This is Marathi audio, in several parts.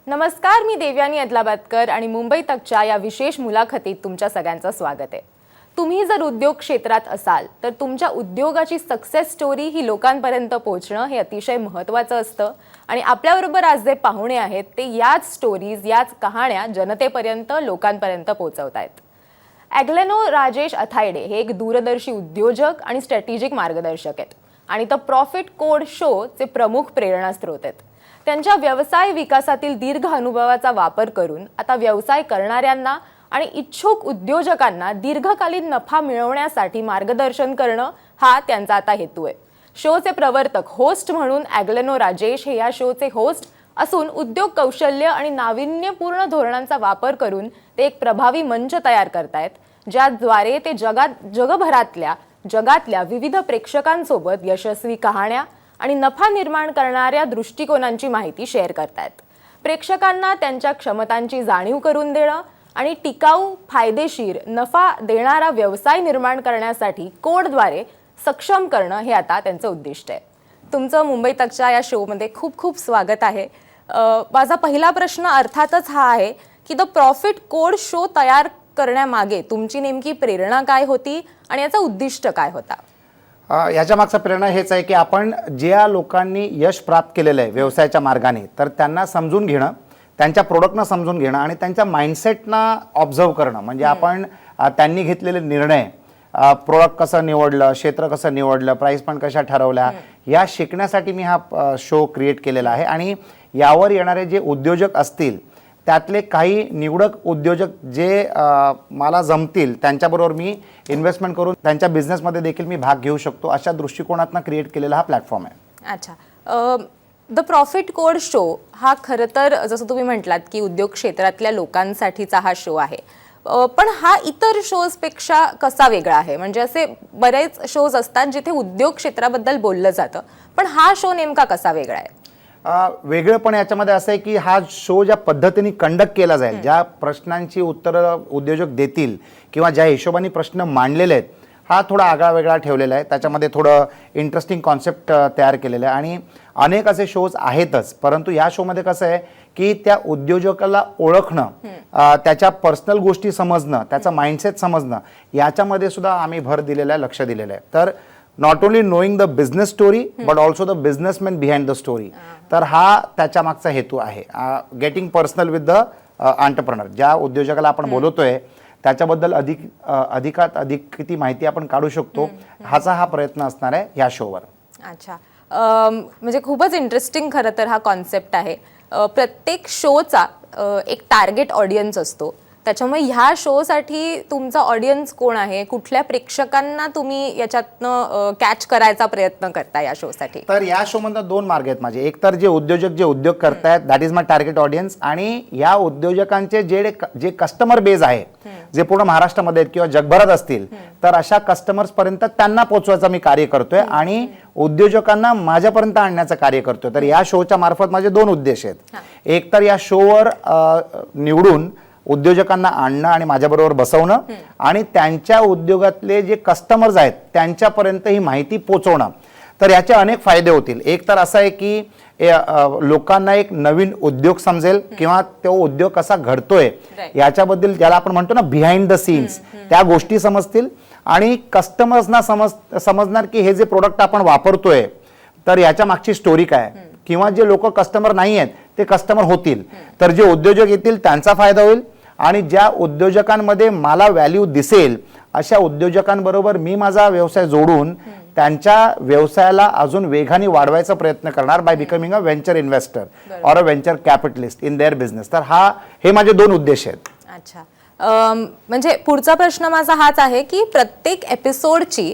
नमस्कार, मी देवयानी अदलाबादकर आणि मुंबई तकच्या या विशेष मुलाखतीत तुमच्या सगळ्यांचं स्वागत आहे। तुम्ही जर उद्योग क्षेत्रात असाल तर तुमच्या उद्योगाची सक्सेस स्टोरी ही लोकांपर्यंत पोहोचणं हे अतिशय महत्त्वाचं असतं आणि आपल्याबरोबर आज जे पाहुणे आहेत ते याच स्टोरीज, याच कहाण्या जनतेपर्यंत, लोकांपर्यंत पोहोचवतायत। ॲग्लेनो राजेश अथायडे हे एक दूरदर्शी उद्योजक आणि स्ट्रॅटेजिक मार्गदर्शक आहेत आणि द प्रॉफिट कोड शो चे प्रमुख प्रेरणास्त्रोत आहेत। त्यांच्या व्यवसाय विकासातील दीर्घ अनुभवाचा वापर करून आता व्यवसाय करणाऱ्यांना आणि इच्छुक उद्योजकांना दीर्घकालीन नफा मिळवण्यासाठी मार्गदर्शन करणं हा त्यांचा आता हेतू आहे। शोचे प्रवर्तक होस्ट म्हणून ॲग्लेनो राजेश हे या शोचे होस्ट असून उद्योग कौशल्य आणि नाविन्यपूर्ण धोरणांचा वापर करून ते एक प्रभावी मंच तयार करतायत, ज्याद्वारे ते जगातल्या विविध प्रेक्षकांसोबत यशस्वी कहाण्या आणि नफा निर्माण करणाऱ्या दृष्टिकोनांची माहिती शेअर करतायत। प्रेक्षकांना त्यांच्या क्षमतांची जाणीव करून देणं आणि टिकाऊ, फायदेशीर, नफा देणारा व्यवसाय निर्माण करण्यासाठी कोडद्वारे सक्षम करणं हे आता त्यांचं उद्दिष्ट आहे। तुमचं मुंबई तकच्या या शोमध्ये खूप खूप स्वागत आहे। माझा पहिला प्रश्न अर्थातच हा आहे की द प्रॉफिट कोड शो तयार करण्यामागे तुमची नेमकी प्रेरणा काय होती आणि याचा उद्दिष्ट काय होता? याच्या मागचा प्रेरणा हेच आहे की आपण ज्या लोकांनी यश प्राप्त केलेलं आहे व्यवसायाच्या मार्गाने, तर त्यांना समजून घेणं, त्यांच्या प्रोडक्टना समजून घेणं आणि त्यांच्या माइंडसेटना ऑब्झर्व करणं। म्हणजे आपण त्यांनी घेतलेले निर्णय, प्रोडक्ट कसं निवडलं, क्षेत्र कसं निवडलं, प्राइस पण कशा ठरवल्या, या शिकण्यासाठी मी हा शो क्रिएट केलेला आहे। आणि यावर येणारे जे उद्योजक असतील त्यातले काही निवडक उद्योजक जे मला जमतील त्यांच्याबरोबर मी इन्व्हेस्टमेंट करून त्यांच्या बिझनेसमध्ये देखील मी भाग घेऊ शकतो, अशा दृष्टिकोनातून क्रिएट केलेला हा प्लॅटफॉर्म आहे। अच्छा, द प्रॉफिट कोड शो हा खरं तर जसं तुम्ही म्हटलात की उद्योग क्षेत्रातल्या लोकांसाठीचा हा शो आहे, पण हा इतर शोजपेक्षा कसा वेगळा आहे? म्हणजे असे बरेच शोज असतात जिथे उद्योग क्षेत्राबद्दल बोललं जातं, पण हा शो नेमका कसा वेगळा आहे? वेगळं पण याच्यामध्ये असं आहे की हा शो ज्या पद्धतीने कंडक्ट केला जाईल, ज्या प्रश्नांची उत्तरं उद्योजक देतील किंवा ज्या हिशोबाने प्रश्न मांडलेले आहेत, हा थोडा आगळा वेगळा ठेवलेला आहे। त्याच्यामध्ये थोडं इंटरेस्टिंग कॉन्सेप्ट तयार केलेलं आहे आणि अनेक असे शोज आहेतच, परंतु या शोमध्ये कसं आहे की त्या उद्योजकाला ओळखणं, त्याच्या पर्सनल गोष्टी समजणं, त्याचा माइंडसेट समजणं, याच्यामध्ये सुद्धा आम्ही भर दिलेला आहे, लक्ष दिलेलं आहे। तर not only knowing the business story but also the businessman behind the story, तर हा त्याच्या मागचा हेतू आहे। Getting personal with the entrepreneur, ज्या उद्योजकाला आपण बोलवतोय त्याच्याबद्दल अधिकात अधिक किती माहिती आपण काढू शकतो, हाचा हा प्रयत्न असणार आहे या शोवर। अच्छा, म्हणजे खूपच इंटरेस्टिंग खरं तर हा कॉन्सेप्ट आहे। प्रत्येक शोचा एक टार्गेट ऑडियन्स असतो, त्याच्यामुळे ह्या शोसाठी तुमचा ऑडियन्स कोण आहे? कुठल्या प्रेक्षकांना तुम्ही याच्यातनं कॅच करायचा प्रयत्न करता या शोसाठी? तर या शो मधनं दोन मार्ग आहेत माझे। एक तर जे उद्योजक जे उद्योग करतायत, that is my target audience, आणि या उद्योजकांचे जे कस्टमर बेस आहे, जे पूर्ण महाराष्ट्रामध्ये किंवा जगभरात असतील, तर अशा कस्टमर्स पर्यंत त्यांना पोहोचवायचं मी कार्य करतोय आणि उद्योजकांना माझ्यापर्यंत आणण्याचं कार्य करतोय। तर या शोच्या मार्फत माझे दोन उद्देश आहेत। एक तर या शोवर निवडून उद्योजकांना आणणं आणि माझ्याबरोबर बसवणं, आणि त्यांच्या उद्योगातले जे कस्टमर्स आहेत त्यांच्यापर्यंत ही माहिती पोहोचवणं। तर याचे अनेक फायदे होतील। एक तर असं आहे की लोकांना एक नवीन उद्योग समजेल किंवा तो उद्योग कसा घडतोय याच्याबद्दल, ज्याला आपण म्हणतो ना बिहाइंड द सीन्स, त्या गोष्टी समजतील आणि कस्टमर्सना समजणार की हे जे प्रोडक्ट आपण वापरतोय तर याच्या मागची स्टोरी काय, किंवा जे लोक कस्टमर नाही आहेत ते कस्टमर होतील, तर जे उद्योजक येतील त्यांचा फायदा होईल आणि ज्या उद्योजकांमध्ये मला व्हॅल्यू दिसेल अशा उद्योजकांबरोबर मी माझा व्यवसाय जोडून त्यांच्या व्यवसायाला अजून वेगाने वाढवायचा प्रयत्न करणार by becoming a venture investor or a venture capitalist in their business. तर हे माझे दोन उद्देश आहेत। अच्छा, म्हणजे पुढचा प्रश्न माझा हाच आहे की प्रत्येक एपिसोडची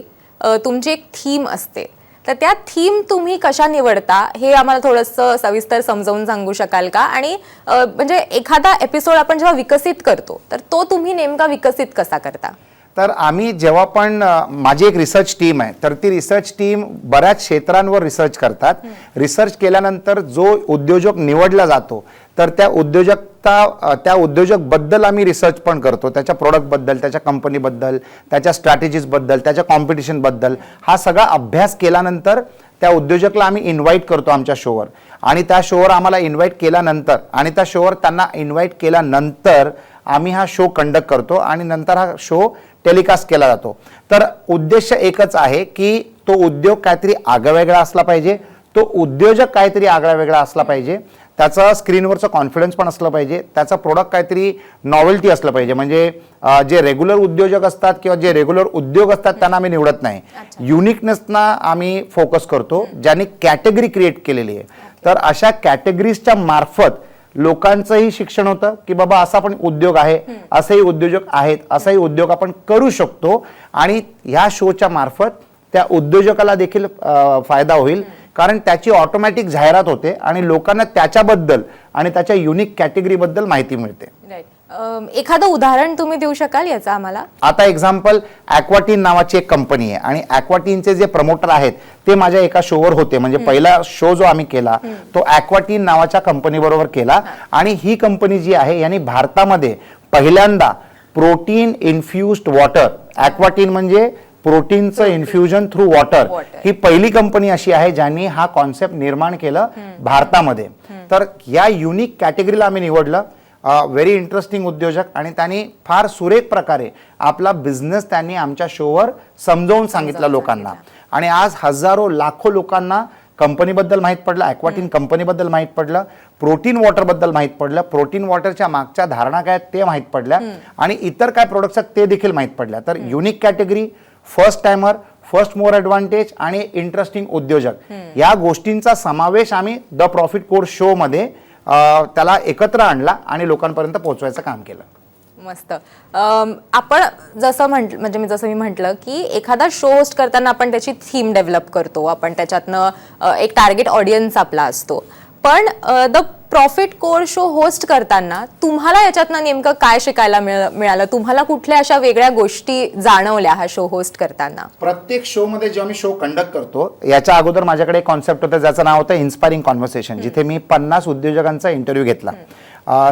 तुमची एक थीम असते, तर त्या थीम तुम्ही कशा निवडता हे आम्हाला थोडंसं सविस्तर समजावून सांगू शकाल का? आणि म्हणजे एखादा एपिसोड आपण जेव्हा विकसित करतो तर तो तुम्ही नेमका विकसित कसा करता? तर आम्ही जेव्हा पण माझी एक रिसर्च टीम आहे, तर ती रिसर्च टीम बऱ्याच क्षेत्रांवर रिसर्च करतात। रिसर्च केल्यानंतर जो उद्योजक निवडला जातो तर त्या उद्योजक बद्दल आम्ही रिसर्च पण करतो, त्याच्या प्रोडक्ट बद्दल, त्याच्या कंपनी बद्दल, त्याच्या स्ट्रॅटेजीज बद्दल, त्याच्या कॉम्पिटिशन बद्दल, हा सगळा अभ्यास केल्यानंतर त्या उद्योजकला आम्ही इन्व्हाइट करतो आमच्या शोवर आणि त्या शोवर आम्हाला इन्व्हाइट केल्यानंतर आणि त्या शोवर त्यांना इन्व्हाइट केल्यानंतर आम्ही हा शो कंडक्ट करतो आणि नंतर हा शो टेलिकास्ट केला जातो. तर उद्देश एकच आहे की तो उद्योग काहीतरी आगळावेगळा असला पाहिजे, तो उद्योजक काहीतरी आगळावेगळा असला पाहिजे, त्याचा स्क्रीनवरचं कॉन्फिडन्स पण असलं पाहिजे, त्याचा प्रोडक्ट काहीतरी नॉवेल्टी असलं पाहिजे. म्हणजे जे रेग्युलर उद्योजक असतात किंवा जे रेग्युलर उद्योग असतात त्यांना आम्ही निवडत नाही, युनिकनेसना आम्ही फोकस करतो ज्यांनी कॅटेगरी क्रिएट केलेली आहे. तर अशा कॅटेगरीजच्या मार्फत लोकांचंही शिक्षण होतं की बाबा असा पण उद्योग आहे, असेही उद्योजक आहेत, असाही उद्योग आपण करू शकतो आणि ह्या शोच्या मार्फत त्या उद्योजकाला देखील फायदा होईल, कारण त्याची ऑटोमॅटिक जाहिरात होते आणि लोकांना त्याच्याबद्दल आणि त्याच्या युनिक कॅटेगरीबद्दल माहिती मिळते. एखादं उदाहरण तुम्ही देऊ शकाल याचा आम्हाला? आता एक्झाम्पल ॲक्वाटीन नावाची एक कंपनी आहे आणि ॲक्वाटीनचे जे प्रमोटर आहेत ते माझ्या एका शोवर होते. म्हणजे पहिला शो जो आम्ही केला तो ॲक्वाटीन नावाच्या कंपनी बरोबर केला आणि ही कंपनी जी आहे यांनी भारतामध्ये पहिल्यांदा प्रोटीन इन्फ्युज्ड वॉटर, ॲक्वाटीन म्हणजे प्रोटीनचं इन्फ्युजन थ्रू वॉटर, ही पहिली कंपनी अशी आहे ज्यांनी हा कॉन्सेप्ट निर्माण केलं भारतामध्ये. तर या युनिक कॅटेगरीला आम्ही निवडलं. व्हेरी इंटरेस्टिंग उद्योजक आणि त्यांनी फार सुरेख प्रकारे आपला बिझनेस त्यांनी आमच्या शोवर समजावून सांगितलं लोकांना आणि आज हजारो लाखो लोकांना कंपनीबद्दल माहीत पडलं, ॲक्वाटीन कंपनीबद्दल माहीत पडलं, प्रोटीन वॉटरबद्दल माहीत पडलं, प्रोटीन वॉटरच्या मागच्या धारणा काय ते माहीत पडल्या आणि इतर काय प्रोडक्ट्स आहेत ते देखील माहीत पडल्या. तर unique category, first timer, first mover advantage आणि इंटरेस्टिंग उद्योजक या गोष्टींचा समावेश आम्ही द प्रॉफिट कोर्स शो मध्ये त्याला एकत्र आणला आणि लोकांपर्यंत पोहोचवायचं काम केलं. मस्त. आपण जसं म्हणजे मी म्हटलं की एखादा शो होस्ट करताना आपण त्याची थीम डेव्हलप करतो, आपण त्याच्यातनं एक टार्गेट ऑडियन्स आपला असतो. पण the profit course show host करताना तुम्हाला याच्यातनं नेमकं काय शिकायला मिळालं? तुम्हाला कुठल्या अशा वेगळ्या गोष्टी जाणवल्या हा शो होस्ट करताना? प्रत्येक शो मध्ये जेव्हा मी शो कंडक्ट करतो याच्या अगोदर माझ्याकडे एक कॉन्सेप्ट होतं ज्याचं नाव होतं इन्स्पायरिंग कॉन्व्हर्सेशन, जिथे मी 50 उद्योजकांचा इंटरव्ह्यू घेतला.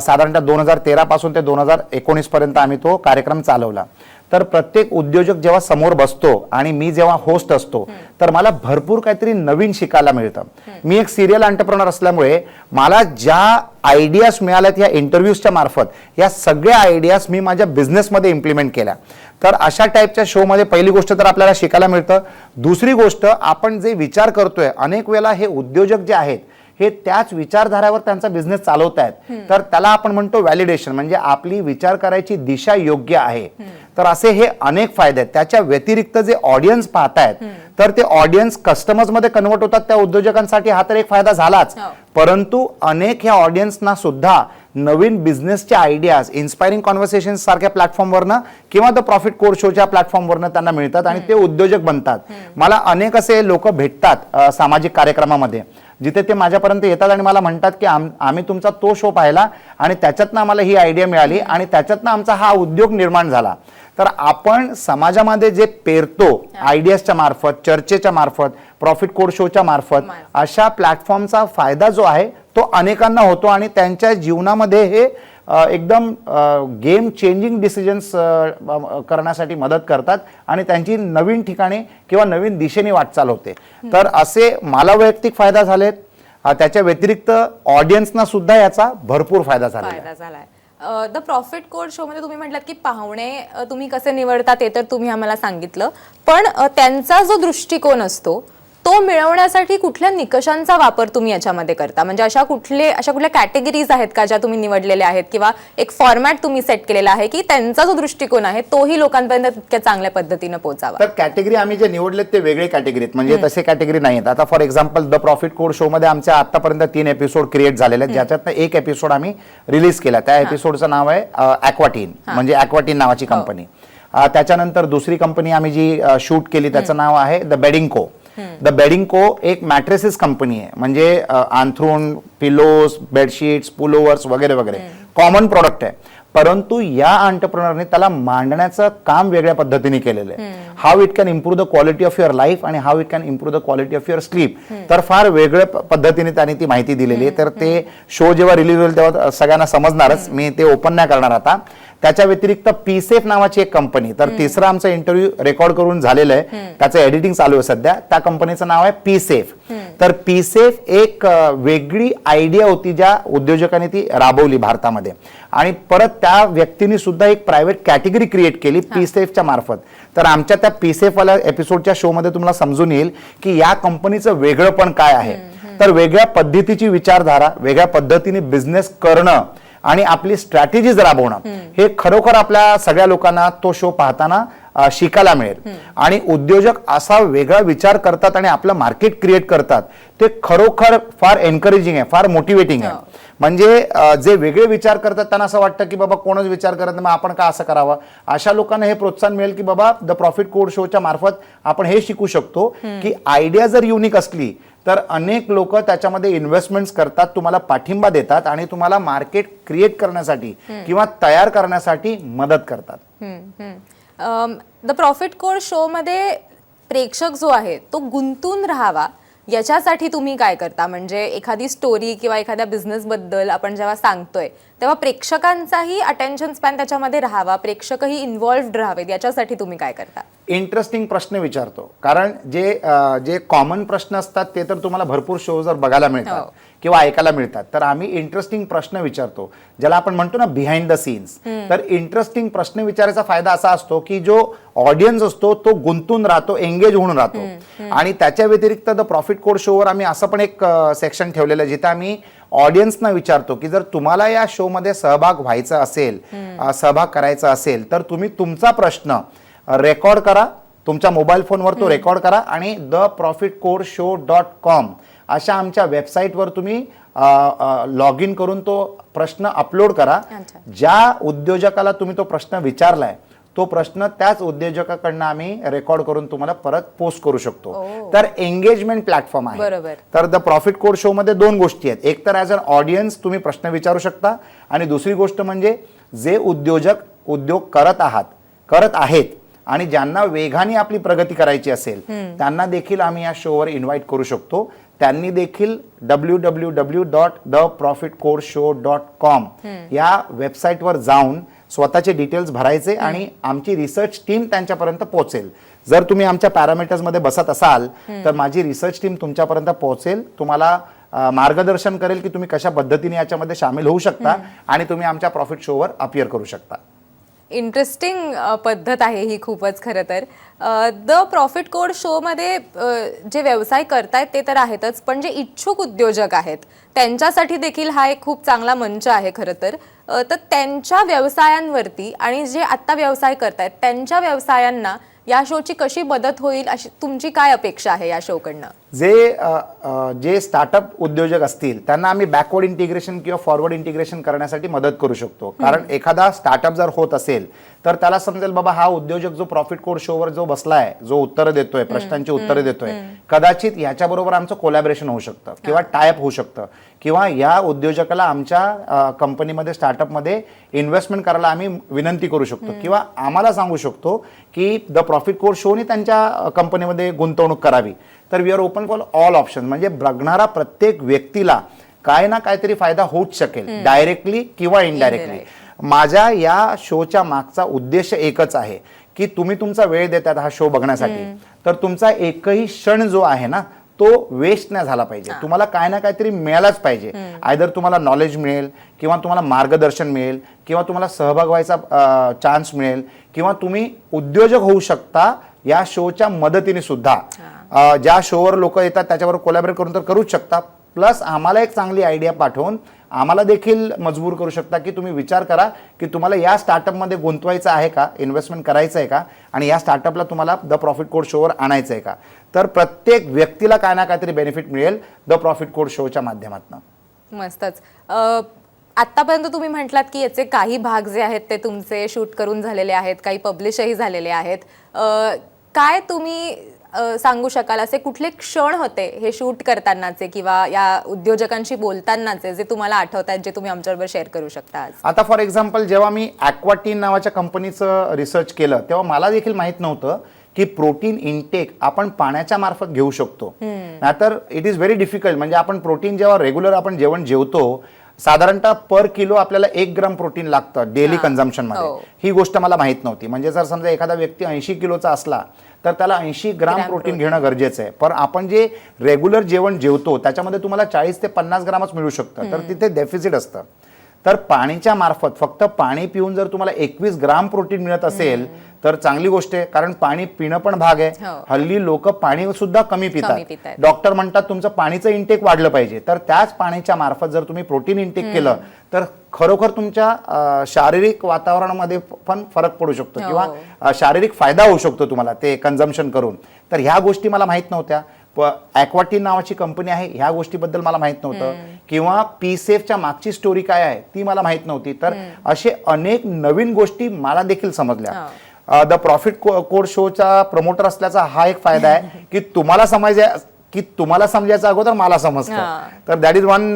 साधारणतः 2013 पासून ते 2019 पर्यंत आम्ही तो कार्यक्रम चालवला. तर प्रत्येक उद्योजक जेव्हा समोर बसतो आणि मी जेव्हा होस्ट असतो तर मला भरपूर काहीतरी नवीन शिकायला मिळतं. मी एक सिरियल एंटरप्रेन्योर असल्यामुळे मला ज्या आयडियाज मिळाल्यात या इंटरव्ह्यूजच्या मार्फत या सगळ्या आयडियाज मी माझ्या बिझनेसमध्ये इम्प्लिमेंट केल्या. तर अशा टाईपच्या शोमध्ये पहिली गोष्ट तर आपल्याला शिकायला मिळतं. दुसरी गोष्ट, आपण जे विचार करतोय अनेक वेळेला हे उद्योजक जे आहेत हे त्याच विचारधारावर त्यांचा बिझनेस चालवत आहेत, तर त्याला आपण म्हणतो व्हॅलिडेशन, म्हणजे आपली विचार करायची दिशा योग्य आहे. तर असे हे अनेक फायदे आहेत. त्याच्या व्यतिरिक्त जे ऑडियन्स पाहतायत तर ते ऑडियन्स कस्टमर्स मध्ये कन्वर्ट होतात. त्या उद्योजकांसाठी हा तर एक फायदा झालाच, परंतु अनेक ह्या ऑडियन्सना सुद्धा नवीन बिझनेसच्या आयडियाज इन्स्पायरिंग कॉन्व्हर्सेशन सारख्या प्लॅटफॉर्मवरनं किंवा द प्रॉफिट कोर्स शोच्या प्लॅटफॉर्मवरनं त्यांना मिळतात आणि ते उद्योजक बनतात. मला अनेक असे लोक भेटतात सामाजिक कार्यक्रमामध्ये जिथे ते माझ्यापर्यंत येतात आणि मला म्हणतात की आम्ही तुमचा तो शो पाहिला आणि त्याच्यातनं आम्हाला ही आयडिया मिळाली आणि त्याच्यातनं आमचा हा उद्योग निर्माण झाला. तर आपण समाजामध्ये जे पेरतो आयडियाजच्या मार्फत, चर्चेच्या मार्फत, प्रॉफिट कोर्स शोच्या मार्फत, अशा प्लॅटफॉर्मचा फायदा जो आहे तो अनेकांना होतो आणि त्यांच्या जीवनामध्ये हे एकदम गेम चेंजिंग डिसिजन्स करण्यासाठी मदत करतात आणि त्यांची नवीन ठिकाणी किंवा नवीन दिशेने वाटचाल होते. तर असे मला वैयक्तिक फायदा झालेत. त्याच्या व्यतिरिक्त ऑडियन्सना सुद्धा याचा भरपूर फायदा झालाय. द प्रॉफिट कोर्स शो मध्ये तुम्ही म्हटलात की पाहुणे तुम्ही कसे निवडता ते तर तुम्ही आम्हाला सांगितलं, पण त्यांचा जो दृष्टिकोन असतो तो मिळवण्यासाठी कुठल्या निकषांचा वापर तुम्ही याच्यामध्ये करता? म्हणजे अशा कुठल्या कॅटेगरीज आहेत का ज्या तुम्ही निवडलेल्या आहेत किंवा एक फॉर्मॅट तुम्ही सेट केलेला आहे की त्यांचा जो दृष्टिकोन आहे तोही लोकांपर्यंत तितक्या चांगल्या पद्धतीने पोहोचावा? तर कॅटेगरी आम्ही जे निवडलेत ते वेगळे कॅटेगरी आहेत, म्हणजे तसे कॅटेगरी नाही आहेत. आता for example the profit course show मध्ये आमच्या आतापर्यंत 3 एपिसोड क्रिएट झालेले आहेत, ज्याच्यातनं एक एपिसोड आम्ही रिलीज केला. त्या एपिसोडचं नाव आहे ॲक्वाटीन, म्हणजे ॲक्वाटीन नावाची कंपनी. त्याच्यानंतर दुसरी कंपनी आम्ही जी शूट केली त्याचं नाव आहे द बेडिंको. द बेडिंको एक मॅट्रेसेस कंपनी आहे, म्हणजे अंथरूण, पिलोज, बेडशीट्स, पुलोवर्स वगैरे वगैरे कॉमन प्रोडक्ट आहे. परंतु या एंटरप्रेन्योरने त्याला मांडण्याचं काम वेगळ्या पद्धतीने केलेलं आहे. How it can improve the quality of your life आणि how it can improve the quality of your sleep. तर फार वेगळ्या पद्धतीने त्यांनी ती माहिती दिलेली आहे. तर ते शो जेव्हा रिलीज होईल तेव्हा सगळ्यांना समजणारच, मी ते ओपन नाही करणार आता. त्याच्या व्यतिरिक्त पीसेफ नावाची एक कंपनी, तर तिसरा आमचा इंटरव्ह्यू रेकॉर्ड करून झालेला आहे, त्याचं एडिटिंग चालू आहे सध्या. त्या कंपनीचं नाव आहे पीसेफ. तर पीसेफ एक वेगळी आयडिया होती ज्या उद्योजकांनी ती राबवली भारतामध्ये, आणि परत त्या व्यक्तीने सुद्धा एक प्रायव्हेट कॅटेगरी क्रिएट केली पीसेफच्या मार्फत. तर आमच्या त्या पीसेफ वाल्या एपिसोडच्या शो मध्ये तुम्हाला समजून येईल की या कंपनीचं वेगळंपण काय आहे. तर वेगळ्या पद्धतीची विचारधारा, वेगळ्या पद्धतीने बिझनेस करणं आणि आपली स्ट्रॅटेजीज राबवणं, हे खरोखर आपल्या सगळ्या लोकांना तो शो पाहताना शिकायला मिळेल. आणि उद्योजक असा वेगळा विचार करतात आणि आपलं मार्केट क्रिएट करतात, ते खरोखर फार एनकरेजिंग आहे, फार मोटिवेटिंग आहे. म्हणजे जे वेगळे विचार करतात त्यांना असं वाटतं की बाबा कोणच विचार करत नाही, मग आपण का असं करावं. अशा लोकांना हे प्रोत्साहन मिळेल की बाबा द प्रॉफिट कोड शोच्या मार्फत आपण हे शिकू शकतो की आयडिया जर युनिक असली तर अनेक लोक त्याच्यामध्ये इन्व्हेस्टमेंट्स करतात, तुम्हाला पाठिंबा देतात आणि तुम्हाला मार्केट क्रिएट करण्यासाठी किंवा तयार करण्यासाठी मदत करतात. द प्रॉफिट कोड शो मध्ये प्रेक्षक जो आहे तो गुंतून राहावा याच्यासाठी तुम्ही काय करता? म्हणजे एखादी स्टोरी किंवा एखाद्या बिझनेस बद्दल आपण जेव्हा सांगतोय तेव्हा प्रेक्षकांचाही अटेन्शन स्पॅन त्याच्यामध्ये राहावा, प्रेक्षकही इन्व्हॉल्व्ड राहावेत, याच्यासाठी तुम्ही काय करता? इंटरेस्टिंग प्रश्न विचारतो. कारण जे कॉमन प्रश्न असतात ते तर तुम्हाला भरपूर शोजवर बघायला मिळतात किंवा ऐकायला मिळतात. तर आम्ही इंटरेस्टिंग प्रश्न विचारतो, ज्याला आपण म्हणतो ना बिहाइंड द सीन्स. तर इंटरेस्टिंग प्रश्न विचारायचा फायदा असा असतो की जो ऑडियन्स असतो तो गुंतून राहतो, एंगेज होऊन राहतो. आणि त्याच्या व्यतिरिक्त द प्रॉफिट कोड शोवर आम्ही असं पण एक सेक्शन ठेवलेलं आहे जिथे आम्ही ऑडियन्सना विचारतो की जर तुम्हाला या शो मध्ये सहभाग व्हायचा असेल, सहभाग करायचा असेल, तर तुम्ही तुमचा प्रश्न रेकॉर्ड करा, तुमच्या मोबाईल फोनवर तो रेकॉर्ड करा आणि theprofitcodeshow.com अशा आमच्या वेबसाईटवर तुम्ही लॉग इन करून तो प्रश्न अपलोड करा. ज्या उद्योजकाला तुम्ही तो प्रश्न विचारलाय तो प्रश्न त्याच उद्योजकाकडनं आम्ही रेकॉर्ड करून तुम्हाला परत पोस्ट करू शकतो. तर एंगेजमेंट प्लॅटफॉर्म आहे. तर द प्रॉफिट कोड शो मध्ये दोन गोष्टी आहेत. एक तर ॲज अन ऑडियन्स तुम्ही प्रश्न विचारू शकता, आणि दुसरी गोष्ट म्हणजे जे उद्योजक उद्योग करत आहेत आणि ज्यांना वेगाने आपली प्रगती करायची असेल त्यांना देखील आम्ही या शोवर इन्व्हाइट करू शकतो. त्यांनी देखील www.theprofitcodeshow.com या वेबसाईटवर जाऊन स्वतःचे डिटेल्स भरायचे आणि आमची रिसर्च टीम त्यांच्यापर्यंत पोहोचेल. जर तुम्ही आमच्या पॅरामीटर्समध्ये बसत असाल तर माझी रिसर्च टीम तुमच्यापर्यंत पोहोचेल, तुम्हाला मार्गदर्शन करेल की तुम्ही कशा पद्धतीने याच्यामध्ये सामील होऊ शकता आणि तुम्ही आमच्या प्रॉफिट शोवर अपियर करू शकता. इंटरेस्टिंग पद्धत आहे ही खूपच. खरं तर द प्रॉफिट कोड शोमध्ये जे व्यवसाय करतायत ते तर आहेतच, पण जे इच्छुक उद्योजक आहेत त्यांच्यासाठी देखील हा एक खूप चांगला मंच आहे खरं तर. तर त्यांच्या व्यवसायांवरती आणि जे आत्ता व्यवसाय करतायत त्यांच्या व्यवसायांना या शोची कशी मदत होईल अशी तुमची काय अपेक्षा आहे या शोकडनं? जे स्टार्टअप उद्योजक असतील त्यांना आम्ही बॅकवर्ड इंटिग्रेशन किंवा फॉरवर्ड इंटिग्रेशन करण्यासाठी मदत करू शकतो. कारण एखादा स्टार्टअप जर होत असेल तर त्याला समजेल बाबा हा उद्योजक जो प्रॉफिट कोड शोवर जो बसलाय, जो उत्तरं देतोय, प्रश्नांची उत्तरं देतोय, कदाचित ह्याच्याबरोबर आमचं कोलॅबरेशन होऊ शकतं किंवा टायअप होऊ शकतं, किंवा या उद्योजकाला आमच्या कंपनीमध्ये स्टार्टअपमध्ये इन्व्हेस्टमेंट करायला आम्ही विनंती करू शकतो, किंवा आम्हाला सांगू शकतो की द प्रॉफिट कोड शोने त्यांच्या कंपनीमध्ये गुंतवणूक करावी. तर we are open for all option. म्हणजे बघणारा प्रत्येक व्यक्तीला काय ना काहीतरी फायदा होऊच शकेल, डायरेक्टली किंवा इनडायरेक्टली. माझ्या या शोच्या मागचा उद्देश एकच आहे की तुम्ही तुमचा वेळ देतात हा शो बघण्यासाठी, तर तुमचा एकही क्षण जो आहे ना तो वेस्ट नाही झाला पाहिजे. तुम्हाला काय ना काहीतरी मिळालाच पाहिजे. आयदर तुम्हाला नॉलेज मिळेल, किंवा तुम्हाला मार्गदर्शन मिळेल, किंवा तुम्हाला सहभाग व्हायचा चान्स मिळेल, किंवा तुम्ही उद्योजक होऊ शकता या शोच्या मदतीने सुद्धा. ज्या शोवर लोक येतात त्याच्यावर कोलॅबरेट करून तर करूच शकता, प्लस आम्हाला एक चांगली आयडिया पाठवून आम्हाला देखील मजबूर करू शकता की तुम्ही विचार करा की तुम्हाला या स्टार्टअपमध्ये गुंतवायचं आहे का, इन्व्हेस्टमेंट करायचं आहे का, आणि या स्टार्टअपला तुम्हाला द प्रॉफिट कोड शोवर आणायचं आहे का. तर प्रत्येक व्यक्तीला काय ना काहीतरी बेनिफिट मिळेल द प्रॉफिट कोड शोच्या माध्यमातून. मस्तच. आतापर्यंत तुम्ही म्हटलात की याचे काही भाग जे आहेत ते तुमचे शूट करून झालेले आहेत, काही पब्लिशही झालेले आहेत. काय तुम्ही सांगू शकाल असे कुठले क्षण होते हे शूट करतानाचे किंवा या उद्योजकांशी बोलतानाचे जे तुम्हाला आठवत आहेत, जे तुम्ही आमच्याबरोबर शेअर करू शकता आज? आता फॉर एक्झाम्पल जेव्हा मी ॲक्वाटीन नावाच्या कंपनीचं रिसर्च केलं तेव्हा मला देखील माहित नव्हतं की प्रोटीन इनटेक आपण पाण्याच्या मार्फत घेऊ शकतो. नाहीतर इट इज व्हेरी डिफिकल्ट. म्हणजे आपण प्रोटीन जेव्हा रेग्युलर आपण जेवतो साधारणतः पर किलो आपल्याला 1 ग्राम प्रोटीन लागतं डेली कन्झम्पशन मध्ये. ही गोष्ट मला माहित नव्हती. म्हणजे जर समजा एखादा व्यक्ती 80 किलोचा असला तर त्याला 80 ग्राम प्रोटीन घेणं गरजेचं आहे. पण आपण जे रेग्युलर जेवण जेवतो त्याच्यामध्ये तुम्हाला 40 ते 50 ग्रामच मिळू शकतं. तर तिथे डेफिसिट असतं. तर पाणीच्या मार्फत फक्त पाणी पिऊन जर तुम्हाला 21 ग्राम प्रोटीन मिळत असेल तर चांगली गोष्ट आहे. कारण पाणी पिणं पण भाग आहे. हल्ली लोक पाणी सुद्धा कमी पितात. डॉक्टर म्हणतात तुमचं पाणीचं इंटेक वाढलं पाहिजे. तर त्याच पाण्याच्या मार्फत जर तुम्ही प्रोटीन इंटेक केलं तर खरोखर तुमच्या शारीरिक वातावरणामध्ये पण फरक पडू शकतो किंवा शारीरिक फायदा होऊ शकतो तुम्हाला ते कन्झम्पशन करून. तर ह्या गोष्टी मला माहित नव्हत्या. ॲक्वाटीन नावाची कंपनी आहे ह्या गोष्टीबद्दल मला माहित नव्हतं. किंवा पी सेफच्या मागची स्टोरी काय आहे ती मला माहित नव्हती. तर असे अनेक नवीन गोष्टी मला देखील समजल्या. द प्रॉफिट कोड शोचा प्रमोटर असल्याचा हा एक फायदा आहे की तुम्हाला समजायचं अगोदर मला समजतं. तर that is one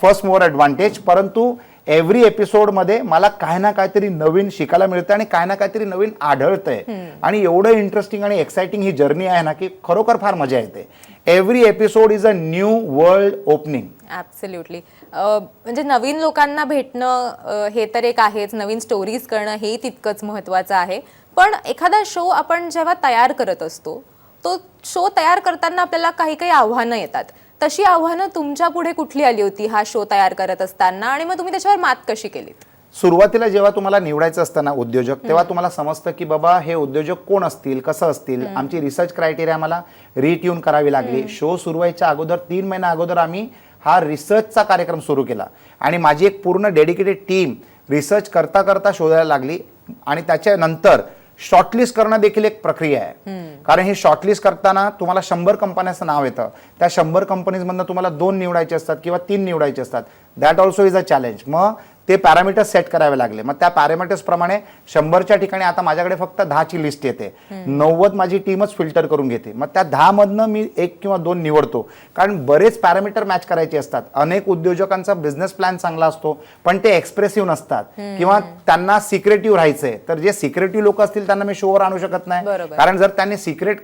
first mover advantage. परंतु एव्हरी एपिसोड मध्ये मला काय ना काहीतरी नवीन शिकायला मिळतं आणि काय ना काहीतरी नवीन आढळतंय. आणि एवढं इंटरेस्टिंग आणि एक्साइटिंग ही जर्नी आहे ना की खरोखर फार मजा येते. Every episode is a new world opening. Absolutely. म्हणजे नवीन लोकांना भेटणं हे तर एक आहेच, नवीन स्टोरीज करणं हे तितकंच महत्वाचं आहे. पण एखादा शो आपण जेव्हा तयार करत असतो तो शो तयार करताना आपल्याला काही काही आव्हानं येतात. तशी आव्हानं तुमच्या पुढे कुठली आली होती हा शो तयार करत असताना आणि मग तुम्ही त्याच्यावर मात कशी केलीत? सुरुवातीला जेव्हा तुम्हाला निवडायचं असतं ना उद्योजक तेव्हा तुम्हाला समजतं की बाबा हे उद्योजक कोण असतील, कसं असतील. आमची रिसर्च क्रायटेरिया मला रिट्यून करावी लागली. शो सुरू व्हायच्या अगोदर 3 महिन्या अगोदर आम्ही हा रिसर्चचा कार्यक्रम सुरू केला आणि माझी एक पूर्ण डेडिकेटेड टीम रिसर्च करता करता शोधायला लागली. आणि त्याच्यानंतर शॉर्टलिस्ट करणं देखील एक प्रक्रिया आहे. कारण हे शॉर्टलिस्ट करताना तुम्हाला 100 कंपन्यांचं नाव येतं. त्या 100 कंपनीजमधनं तुम्हाला 2 निवडायचे असतात किंवा 3 निवडायचे असतात. That also is a challenge. मग ते पॅरामीटर्स सेट करावे लागले. मग त्या पॅरामीटर्स प्रमाणे 100च्या ठिकाणी आता माझ्याकडे फक्त 10ची लिस्ट येते. 90 माझी टीमच फिल्टर करून घेते. मग त्या 10 मधनं मी 1 किंवा 2 निवडतो. कारण बरेच पॅरामीटर मॅच करायचे असतात. अनेक उद्योजकांचा बिझनेस प्लॅन चांगला असतो पण ते एक्सप्रेसिव्ह नसतात किंवा त्यांना सिक्रेटिव्ह राहायचंय. तर जे सिक्रेटिव्ह लोक असतील त्यांना मी शोवर आणू शकत नाही. कारण जर त्यांनी सिक्रेट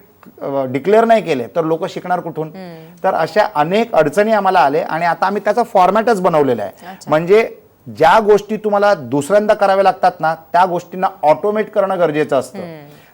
डिक्लेअर नाही केले तर लोक शिकणार कुठून. तर अशा अनेक अडचणी आम्हाला आले आणि आता आम्ही त्याचा फॉर्मॅटच बनवलेला आहे. म्हणजे ज्या गोष्टी तुम्हाला दुसऱ्यांदा कराव्या लागतात ना त्या गोष्टींना ऑटोमेट करणं गरजेचं असतं.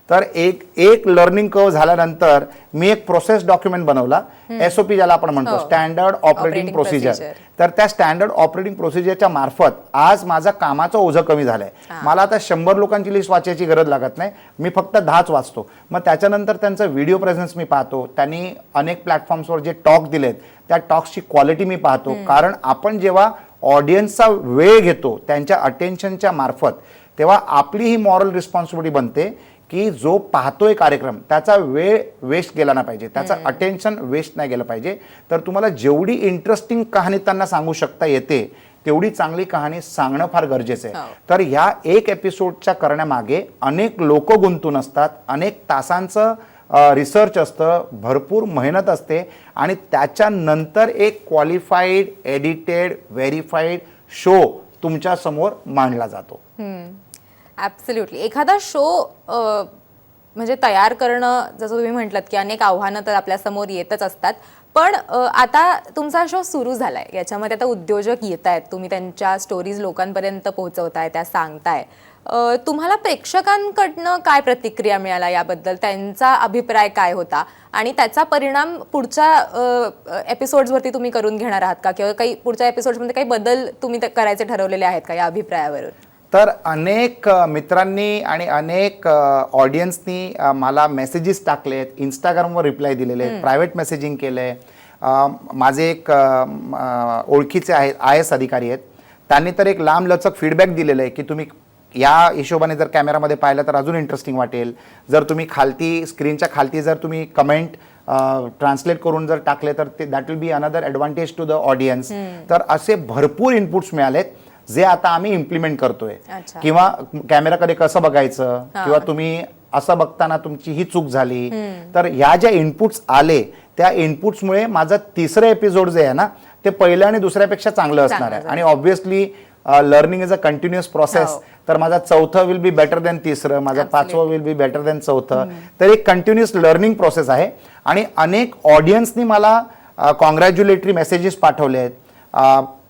तर एक लर्निंग कर्व झाल्यानंतर मी एक प्रोसेस डॉक्युमेंट बनवला. SOP ज्याला आपण म्हणतो, स्टँडर्ड ऑपरेटिंग प्रोसिजर. तर त्या स्टँडर्ड ऑपरेटिंग प्रोसिजरच्या मार्फत आज माझा कामाचं ओझं कमी झालंय. मला आता 100 लोकांची लिस्ट वाचायची गरज लागत नाही. मी फक्त 10च वाचतो. मग त्याच्यानंतर त्यांचं व्हिडिओ प्रेझेन्स मी पाहतो. त्यांनी अनेक प्लॅटफॉर्म्सवर जे टॉक दिलेत त्या टॉक्सची क्वालिटी मी पाहतो. कारण आपण जेव्हा ऑडियन्सचा वेळ घेतो त्यांच्या अटेन्शनच्या मार्फत तेव्हा आपली ही मॉरल रिस्पॉन्सिबिलिटी बनते की जो पाहतोय कार्यक्रम त्याचा वेळ वेस्ट गेला नाही पाहिजे, त्याचं अटेन्शन वेस्ट नाही गेलं पाहिजे. तर तुम्हाला जेवढी इंटरेस्टिंग कहाणी त्यांना सांगू शकता येते तेवढी चांगली कहाणी सांगणं फार गरजेचं आहे. तर ह्या एक एपिसोडच्या करण्यामागे अनेक लोक गुंतून असतात. अनेक तासांचं रिसर्च असतं, भरपूर मेहनत असते आणि त्याच्यानंतर एक क्वालिफाईड, एडिटेड, व्हेरीफाईड शो तुमच्या समोर मांडला जातो. ॲब्सोल्युटली. एखादा शो म्हणजे तयार करणं जसं तुम्ही म्हटलात की अनेक आव्हानं तर आपल्यासमोर येतच असतात. पण आता तुमचा शो सुरू झालाय, याच्यामध्ये आता उद्योजक येत आहेत, तुम्ही त्यांच्या स्टोरीज लोकांपर्यंत पोहोचवताय, त्या सांगताय. तुम्हाला प्रेक्षकांकडनं काय प्रतिक्रिया मिळाला याबद्दल, त्यांचा अभिप्राय काय होता आणि त्याचा परिणाम पुढच्या एपिसोड्सवरती तुम्ही करून घेणार आहात का, किंवा काही पुढच्या एपिसोड्समध्ये काही बदल तुम्ही करायचे ठरवलेले आहेत का या अभिप्रायावरून? तर अनेक मित्रांनी आणि अनेक ऑडियन्सनी मला मेसेजेस टाकलेत, इंस्टाग्रामवर रिप्लाय दिलेले आहेत, प्रायव्हेट मेसेजिंग केलं आहे. माझे एक ओळखीचे आहेत IAS अधिकारी आहेत, त्यांनी तर एक लांब लचक फीडबॅक दिलेलं आहे की तुम्ही या हिशोबाने जर कॅमेरामध्ये पाहिलं तर अजून इंटरेस्टिंग वाटेल. जर तुम्ही खालती स्क्रीनच्या खालती जर तुम्ही कमेंट ट्रान्सलेट करून जर टाकले तर ते that will be another advantage to the audience. तर असे भरपूर इनपुट्स मिळालेत जे आता आम्ही इम्प्लिमेंट करतोय. किंवा कॅमेराकडे कसं बघायचं, किंवा तुम्ही असं बघताना तुमची ही चूक झाली. तर ह्या ज्या इनपुट्स आले त्या इनपुट्समुळे माझं 3रं एपिसोड जे आहे ना ते पहिल्या आणि दुसऱ्यापेक्षा चांगलं असणार आहे. आणि obviously learning is a continuous process. तर माझा 4थं विल बी बेटर दॅन 3रं, माझा 5वं विल बी बेटर दॅन 4थं. तर एक कंटिन्युअस लर्निंग प्रोसेस आहे. आणि अनेक ऑडियन्सनी मला कॉंग्रॅच्युलेटरी मेसेजेस पाठवले आहेत.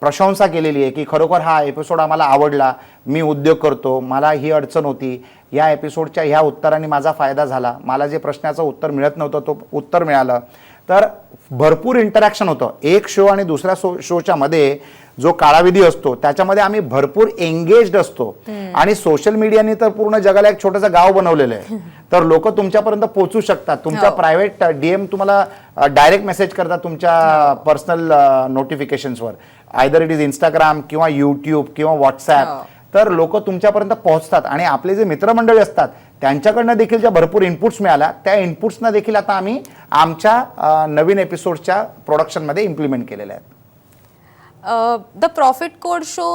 प्रशंसा केलेली आहे की खरोखर हा एपिसोड आम्हाला आवडला, मी उद्योग करतो, मला ही अडचण होती, या एपिसोडच्या ह्या उत्तराने माझा फायदा झाला, मला जे प्रश्नाचं उत्तर मिळत नव्हतं तो उत्तर मिळालं. तर भरपूर इंटरॅक्शन होतं. एक शो आणि दुसऱ्या शोच्या मध्ये जो कालावधी असतो त्याच्यामध्ये आम्ही भरपूर एंगेज्ड असतो. आणि सोशल मीडियाने तर पूर्ण जगाला एक छोटंसं गाव बनवलेलं आहे. तर लोक तुमच्यापर्यंत पोहोचू शकतात. तुमच्या प्रायव्हेट डीएम तुम्हाला डायरेक्ट मेसेज करतात तुमच्या पर्सनल नोटिफिकेशन्सवर, आयदर इट इज इंस्टाग्राम किंवा युट्यूब किंवा व्हॉट्सॲप. तर लोक तुमच्यापर्यंत पोहोचतात. आणि आपले जे मित्रमंडळी असतात त्यांच्याकडनं देखील ज्या भरपूर इनपुट्स मिळाल्या त्या इनपुट्सना देखील आता आम्ही आमच्या नवीन एपिसोडच्या प्रोडक्शनमध्ये इम्प्लिमेंट केलेल्या आहेत. द प्रॉफिट कोड शो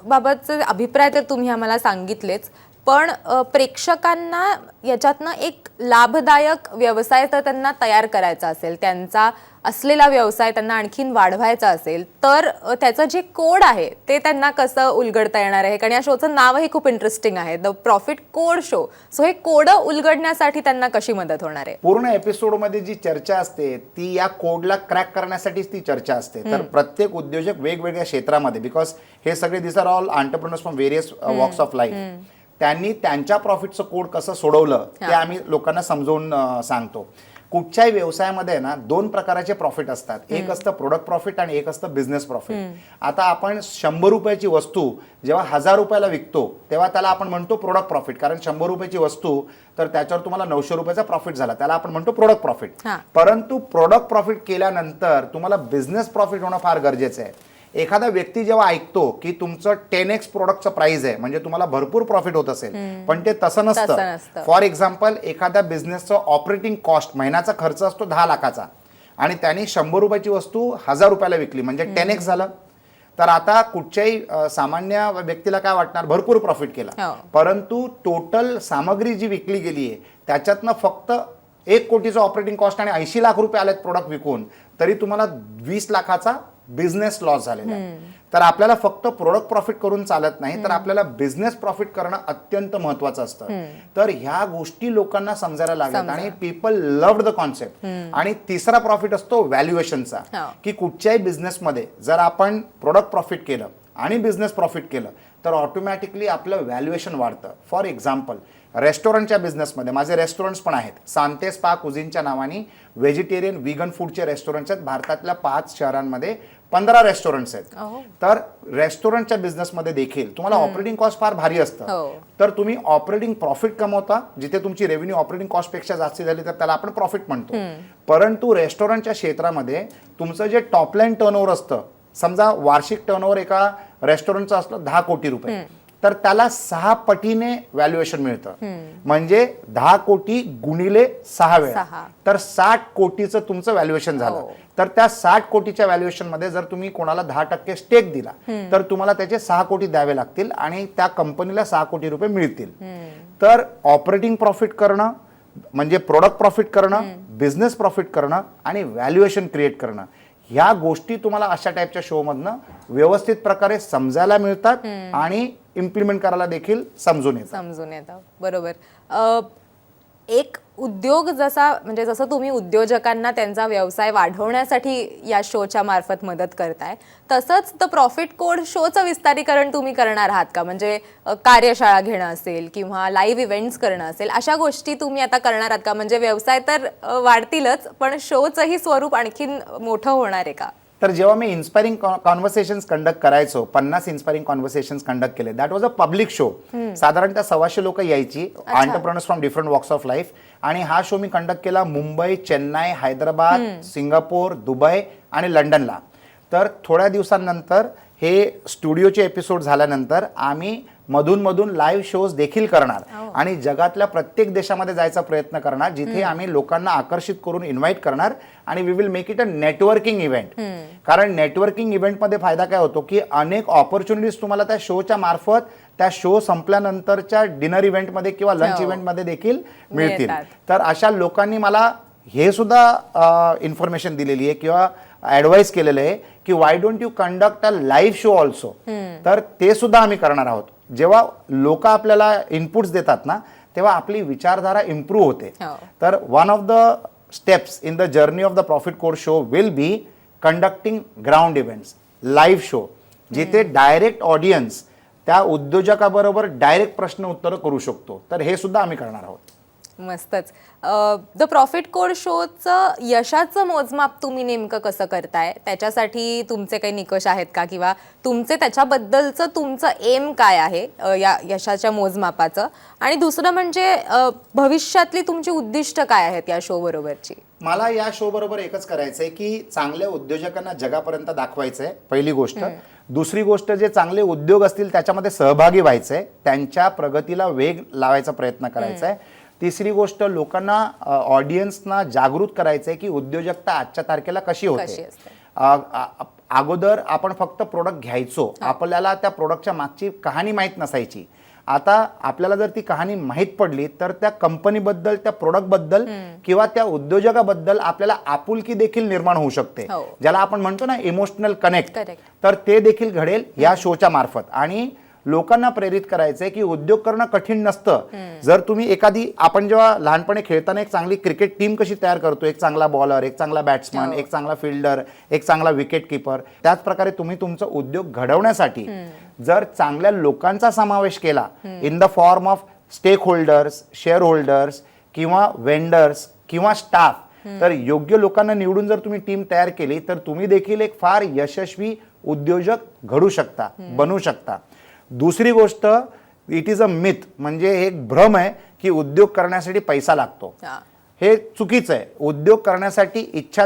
बाबतचे अभिप्राय तर तुम्ही आम्हाला सांगितलेच, पण प्रेक्षकांना याच्यातनं एक लाभदायक व्यवसाय तर त्यांना तयार करायचा असेल, त्यांचा असलेला व्यवसाय त्यांना आणखीन वाढवायचा असेल, तर त्याचं जे कोड आहे ते त्यांना कसं उलगडता येणार आहे? कारण या शोचं नावही खूप इंटरेस्टिंग आहे, the profit code show. So हे कोड उलगडण्यासाठी त्यांना कशी मदत होणार आहे? पूर्ण एपिसोडमध्ये जी चर्चा असते ती या कोडला क्रॅक करण्यासाठीच ती चर्चा असते. तर प्रत्येक उद्योजक वेगवेगळ्या क्षेत्रामध्ये, बिकॉज हे सगळे this are all entrepreneurs from various walks of life, त्यांनी त्यांच्या प्रॉफिटचं कोड कसं सोडवलं ते आम्ही लोकांना समजावून सांगतो. कुठच्याही व्यवसायामध्ये ना दोन प्रकारचे प्रॉफिट असतात. एक असतं प्रोडक्ट प्रॉफिट आणि एक असतं बिझनेस प्रॉफिट. आता आपण 100 रुपयाची वस्तू जेव्हा 1000 रुपयाला विकतो तेव्हा त्याला आपण म्हणतो प्रोडक्ट प्रॉफिट, कारण 100 रुपयाची वस्तू तर त्याच्यावर तुम्हाला 900 रुपयाचा प्रॉफिट झाला, त्याला आपण म्हणतो प्रोडक्ट प्रॉफिट. परंतु प्रोडक्ट प्रॉफिट केल्यानंतर तुम्हाला बिझनेस प्रॉफिट होणं फार गरजेचं आहे. एखादा व्यक्ती जेव्हा ऐकतो की तुमचं 10x प्रोडक्टचं प्राइस आहे म्हणजे तुम्हाला भरपूर प्रॉफिट होत असेल, पण ते तसं नसतं. फॉर एक्झाम्पल, एखाद्या बिझनेसचं ऑपरेटिंग कॉस्ट महिन्याचा खर्च असतो 10 लाखाचा आणि त्यांनी 100 रुपयाची वस्तू 1000 रुपयाला विकली म्हणजे 10x झालं. तर आता कुठच्याही सामान्य व्यक्तीला काय वाटणार, भरपूर प्रॉफिट केला, परंतु टोटल सामग्री जी विकली गेली आहे त्याच्यातनं फक्त 1 कोटीचं ऑपरेटिंग कॉस्ट आणि 80 लाख रुपये आलेत प्रोडक्ट विकून, तरी तुम्हाला 20 लाखाचा बिझनेस लॉस झालेला आहे. तर आपल्याला फक्त प्रोडक्ट प्रॉफिट करून चालत नाही, तर आपल्याला बिझनेस प्रॉफिट करणं अत्यंत महत्वाचं असतं. तर ह्या गोष्टी लोकांना समजायला लागतात आणि पीपल लव्ड द कॉन्सेप्ट. आणि तिसरा प्रॉफिट असतो व्हॅल्युएशनचा, की कुठच्याही बिझनेसमध्ये जर आपण प्रोडक्ट प्रॉफिट केलं आणि बिझनेस प्रॉफिट केलं तर ऑटोमॅटिकली आपलं व्हॅल्युएशन वाढतं. फॉर एक्झाम्पल, रेस्टॉरंटच्या बिझनेसमध्ये माझे रेस्टॉरंट्स पण आहेत. सांते स्पा कुझिनच्या नावाने व्हेजिटेरियन व्हिगन फूडचे रेस्टॉरंट्स आहेत. भारतातल्या 5 शहरांमध्ये 15 रेस्टॉरंट्स आहेत. तर रेस्टॉरंटच्या बिझनेसमध्ये देखील तुम्हाला ऑपरेटिंग कॉस्ट फार भारी असतं, तर तुम्ही ऑपरेटिंग प्रॉफिट कमवता. जिथे तुमची रेव्हेन्यू ऑपरेटिंग कॉस्ट पेक्षा जास्त झाली तर त्याला आपण प्रॉफिट म्हणतो. परंतु रेस्टॉरंटच्या क्षेत्रामध्ये तुमचं जे टॉपलाईन टर्नओव्हर असतं, समजा वार्षिक टर्नओव्हर एका रेस्टॉरंटचं असलं 10 कोटी रुपये, तर त्याला 6 पटीने व्हॅल्युएशन मिळतं. म्हणजे 10 कोटी गुणिले 6 वेळा, तर 60 कोटीचं तुमचं व्हॅल्युएशन झालं. तर त्या 60 कोटीच्या व्हॅल्युएशन मध्ये जर तुम्ही कोणाला 10% स्टेक दिला तर तुम्हाला त्याचे 6 कोटी द्यावे लागतील आणि त्या कंपनीला 6 कोटी रुपये मिळतील. तर ऑपरेटिंग प्रॉफिट करणं म्हणजे प्रोडक्ट प्रॉफिट करणं, बिझनेस प्रॉफिट करणं आणि व्हॅल्युएशन क्रिएट करणं, ह्या गोष्टी तुम्हाला अशा टाईपच्या शो मधनं व्यवस्थित प्रकारे समजायला मिळतात आणि इम्प्लिमेंट करायला देखील समजून येतं. बरोबर. एक उद्योग म्हणजे जसं तुम्ही उद्योजकांना त्यांचा व्यवसाय वाढवण्यासाठी या शोच्या मार्फत मदत करताय, तसंच द प्रॉफिट कोड शोचं विस्तारीकरण तुम्ही करणार आहात का? म्हणजे कार्यशाळा घेणं असेल किंवा लाईव्ह इव्हेंट्स करणं असेल, अशा गोष्टी तुम्ही आता करणार आहात का? म्हणजे व्यवसाय तर वाढतीलच, पण शोचंही स्वरूप आणखीन मोठं होणार आहे का? तर जेव्हा मी इन्स्पायरिंग कॉन्व्हर्सेशन्स कंडक्ट करायचो, 50 इन्स्पायरिंग कॉन्व्हर्सेशन्स कंडक्ट केले, that was a public show. साधारणतः 125 लोक यायची, entrepreneurs from different walks of life. आणि हा शो मी कंडक्ट केला मुंबई, चेन्नई, हैदराबाद, सिंगापूर, दुबई आणि लंडनला. तर थोड्या दिवसांनंतर हे स्टुडिओचे एपिसोड झाल्यानंतर आम्ही मधून लाईव्ह शोज देखील करणार आणि जगातल्या प्रत्येक देशामध्ये जायचा प्रयत्न करणार, जिथे आम्ही लोकांना आकर्षित करून इन्व्हाइट करणार आणि we will make it a networking event. कारण नेटवर्किंग इव्हेंटमध्ये फायदा काय होतो की अनेक ऑपॉर्च्युनिटीज तुम्हाला त्या शोच्या मार्फत त्या शो संपल्यानंतरच्या डिनर इव्हेंटमध्ये किंवा लंच इव्हेंटमध्ये देखील मिळतील. तर अशा लोकांनी मला हे सुद्धा इन्फॉर्मेशन दिलेली आहे किंवा ऍडवाइस केलेलं आहे की why don't you conduct a live show also. तर ते सुद्धा आम्ही करणार आहोत. जेव्हा लोक आपल्याला इनपुट्स देतात ना तेव्हा आपली विचारधारा इम्प्रूव्ह होते. तर one of the steps in the journey of the profit code show will be conducting ground events, live show. जिथे डायरेक्ट ऑडियन्स त्या उद्योजकाबरोबर डायरेक्ट प्रश्न उत्तर करू शकतो. तर हे सुद्धा आम्ही करणार आहोत. मस्तच. द प्रॉफिट कोड शोचं यशाचं मोजमाप तुम्ही नेमकं कसं करताय? त्याच्यासाठी तुमचे काही निकष आहेत का, किंवा तुमचे त्याच्याबद्दलचं तुमचं एम काय आहे या यशाच्या मोजमापाचं? आणि दुसरं म्हणजे भविष्यातली तुमची उद्दिष्ट काय आहेत या शो बरोबरची? मला या शो बरोबर एकच करायचंय की चांगल्या उद्योजकांना जगापर्यंत दाखवायचंय, पहिली गोष्ट. दुसरी गोष्ट, जे चांगले उद्योग असतील त्याच्यामध्ये सहभागी व्हायचंय, त्यांच्या प्रगतीला वेग लावायचा प्रयत्न करायचा आहे. तिसरी गोष्ट, लोकांना ऑडियन्सना जागृत करायचंय की उद्योजकता आजच्या तारखेला कशी होते. अगोदर आपण फक्त प्रोडक्ट घ्यायचो, आपल्याला त्या प्रोडक्टच्या मागची कहाणी माहीत नसायची. आता आपल्याला जर ती कहाणी माहीत पडली तर त्या कंपनीबद्दल, त्या प्रोडक्टबद्दल किंवा त्या उद्योजकाबद्दल आपल्याला आपुलकी देखील निर्माण होऊ शकते, ज्याला आपण म्हणतो ना इमोशनल कनेक्ट. तर ते देखील घडेल या शोच्या मार्फत. आणि लोकांना प्रेरित करायचंय की उद्योग करणं कठीण नसतं. जर तुम्ही आपण जेव्हा लहानपणी खेळताना एक चांगली क्रिकेट टीम कशी तयार करतो, एक चांगला बॉलर, एक चांगला बॅट्समन, एक चांगला फिल्डर, एक चांगला विकेट किपर, त्याच प्रकारे तुम्ही तुमचा उद्योग घडवण्यासाठी जर चांगल्या लोकांचा समावेश केला in the form of stakeholders, shareholders किंवा वेंडर्स किंवा स्टाफ, तर योग्य लोकांना निवडून जर तुम्ही टीम तयार केली तर तुम्ही देखील एक फार यशस्वी उद्योजक घडू शकता, बनू शकता. दुसरी गोष्ट, इट इज अ मिथ, म्हणजे हे एक भ्रम आहे की उद्योग करण्यासाठी पैसा लागतो. हे चुकीचं आहे. उद्योग करण्यासाठी इच्छा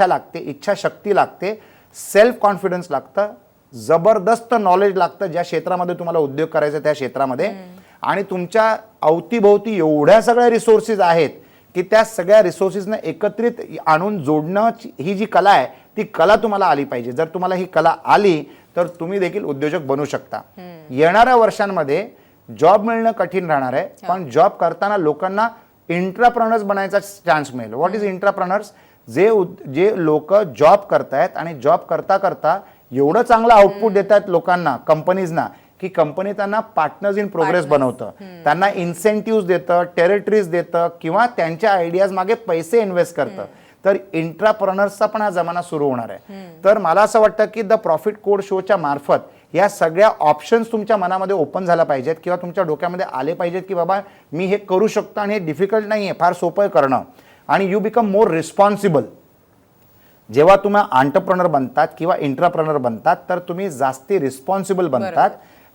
लागते, इच्छाशक्ती लागते, सेल्फ कॉन्फिडन्स लागतं, जबरदस्त नॉलेज लागतं ज्या क्षेत्रामध्ये तुम्हाला उद्योग करायचा त्या क्षेत्रामध्ये. आणि तुमच्या अवतीभोवती एवढ्या सगळ्या रिसोर्सेस आहेत की त्या सगळ्या रिसोर्सेसना एकत्रित आणून जोडणं ही जी कला आहे ती कला तुम्हाला आली पाहिजे. जर तुम्हाला ही कला आली तर तुम्ही देखील उद्योजक बनू शकता. येणाऱ्या वर्षांमध्ये जॉब मिळणं कठीण राहणार आहे, पण जॉब करताना लोकांना इंट्राप्रेनर्स बनायचा चान्स मिळेल. What is intrapreneurs? जे लोक जॉब करतायत आणि जॉब करता करता एवढं चांगलं आउटपुट देत आहेत लोकांना, कंपनीजना, की कंपनी त्यांना पार्टनर्स इन प्रोग्रेस बनवतं, त्यांना इन्सेंटिव्ह देतं, टेरिटरीज देतं किंवा त्यांच्या आयडियाज मागे पैसे इन्व्हेस्ट करतं. तर इंट्राप्रेनर्सचा पण हा जमाना सुरू होणार आहे. तर मला असं वाटतं की द प्रॉफिट कोड शोच्या मार्फत या सगळ्या ऑप्शन्स तुमच्या मनामध्ये ओपन झाल्या पाहिजेत किंवा तुमच्या डोक्यामध्ये आले पाहिजेत की बाबा मी हे करू शकतो आणि हे डिफिकल्ट नाही आहे, फार सोपं आहे करणं. आणि यू बिकम मोर रिस्पॉन्सिबल. जेव्हा तुम्ही एंटरप्रेनर बनतात किंवा इंट्राप्रेनर बनतात तर तुम्ही जास्ती रिस्पॉन्सिबल बनतात,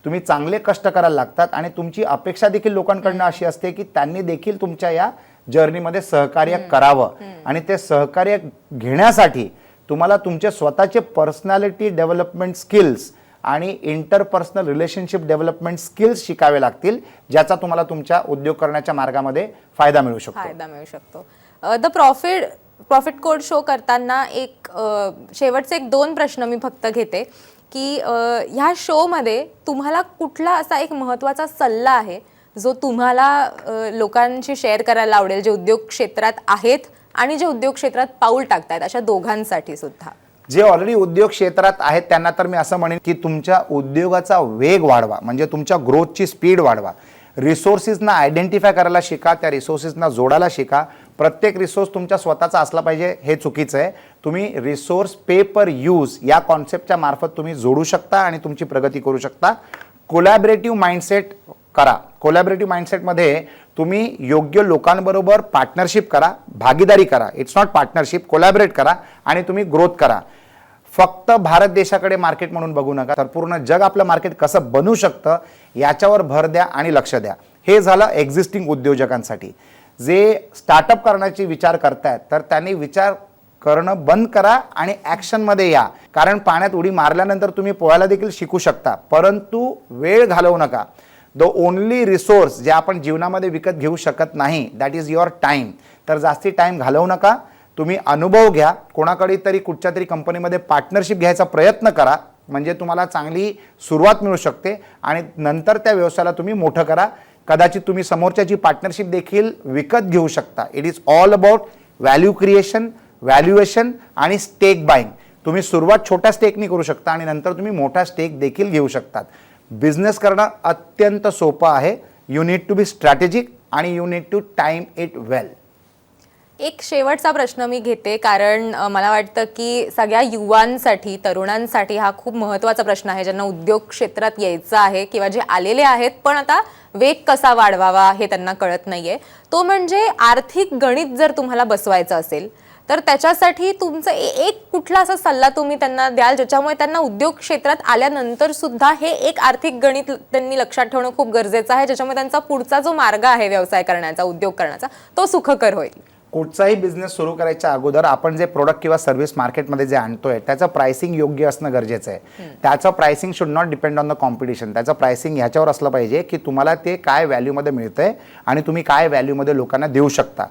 तुम्ही चांगले कष्ट करायला लागतात आणि तुमची अपेक्षा देखील लोकांकडनं अशी असते की त्यांनी देखील तुमच्या या जर्नीमध्ये सहकार्य करावं. आणि ते सहकार्य घेण्यासाठी तुम्हाला तुमचे स्वतःचे पर्सनॅलिटी डेव्हलपमेंट स्किल्स आणि इंटरपर्सनल रिलेशनशिप डेव्हलपमेंट स्किल्स शिकावे लागतील, ज्याचा तुम्हाला तुमच्या उद्योग करण्याच्या मार्गामध्ये फायदा मिळू शकतो. द प्रॉफिट कोड शो करताना एक शेवटचे एक 2 प्रश्न मी फक्त घेते की ह्या शोमध्ये तुम्हाला कुठला असा एक महत्त्वाचा सल्ला आहे जो तुम्हाला लोकांशी शेअर करायला आवडेल, जे उद्योग क्षेत्रात आहेत आणि जे उद्योग क्षेत्रात पाऊल टाकतायत अशा दोघांसाठी सुद्धा? जे ऑलरेडी उद्योग क्षेत्रात आहेत त्यांना तर मी असं म्हणेन की तुमच्या उद्योगाचा वेग वाढवा, म्हणजे तुमच्या ग्रोथची स्पीड वाढवा. रिसोर्सेसना आयडेंटिफाय करायला शिका, त्या रिसोर्सेसना जोडायला शिका. प्रत्येक रिसोर्स तुमच्या स्वतःचा असला पाहिजे हे चुकीचं आहे. तुम्ही रिसोर्स पे पर यूज या कॉन्सेप्टच्या मार्फत तुम्ही जोडू शकता आणि तुमची प्रगती करू शकता. कोलॅबरेटिव्ह माइंडसेट करा. कोलॅबरेटिव्ह माइंडसेटमध्ये तुम्ही योग्य लोकांबरोबर पार्टनरशिप करा, भागीदारी करा. इट्स नॉट पार्टनरशिप, कोलॅबरेट करा आणि तुम्ही ग्रोथ करा. फक्त भारत देशाकडे मार्केट म्हणून बघू नका, तर पूर्ण जग आपलं मार्केट कसं बनू शकतं याच्यावर भर द्या आणि लक्ष द्या. हे झालं एक्झिस्टिंग उद्योजकांसाठी. जे स्टार्टअप करण्याची विचार करतायत तर त्यांनी विचार करणं बंद करा आणि ॲक्शनमध्ये या. कारण पाण्यात उडी मारल्यानंतर तुम्ही पोहायला देखील शिकू शकता, परंतु वेळ घालवू नका. द ओनली रिसोर्स जे आपण जीवनामध्ये विकत घेऊ शकत नाही दॅट इज युअर टाईम. तर जास्ती टाईम घालवू नका. तुम्ही अनुभव घ्या, कोणाकडे तरी कुठच्या तरी कंपनीमध्ये पार्टनरशिप घ्यायचा प्रयत्न करा, म्हणजे तुम्हाला चांगली सुरुवात मिळू शकते आणि नंतर त्या व्यवसायाला तुम्ही मोठं करा. कदाचित तुम्ही समोरच्याची पार्टनरशिप देखील विकत घेऊ शकता. It is all about value creation, valuation आणि स्टेक बाईंग. तुम्ही सुरुवात छोट्या स्टेकनी करू शकता आणि नंतर तुम्ही मोठा स्टेक देखील घेऊ शकतात. बिझनेस करणं अत्यंत सोपं आहे. You need to be strategic आणि you need to time it well. एक शेवटचा प्रश्न मी घेते, कारण मला वाटतं की सगळ्या युवांसाठी, तरुणांसाठी हा खूप महत्त्वाचा प्रश्न आहे, ज्यांना उद्योग क्षेत्रात यायचं आहे किंवा जे आलेले आहेत पण आता वेग कसा वाढवावा हे त्यांना कळत नाहीये. तो म्हणजे आर्थिक गणित जर तुम्हाला बसवायचं असेल तर त्याच्यासाठी तुमचं एक कुठला असा सल्ला तुम्ही त्यांना द्याल ज्याच्यामुळे त्यांना उद्योग क्षेत्रात आल्यानंतर सुद्धा हे एक आर्थिक गणित त्यांनी लक्षात ठेवणं खूप गरजेचं आहे, ज्याच्यामुळे त्यांचा पुढचा जो मार्ग आहे व्यवसाय करण्याचा, उद्योग करण्याचा, तो सुखकर होईल. कुठचाही बिझनेस सुरू करायच्या अगोदर आपण जे प्रोडक्ट किंवा सर्व्हिस मार्केटमध्ये जे आणतोय त्याचं प्राइसिंग योग्य असणं गरजेचं आहे. त्याचं pricing should not depend on the competition. त्याचं प्राइसिंग ह्याच्यावर असलं पाहिजे की तुम्हाला ते काय व्हॅल्यूमध्ये मिळतंय आणि तुम्ही काय व्हॅल्यूमध्ये लोकांना देऊ शकता.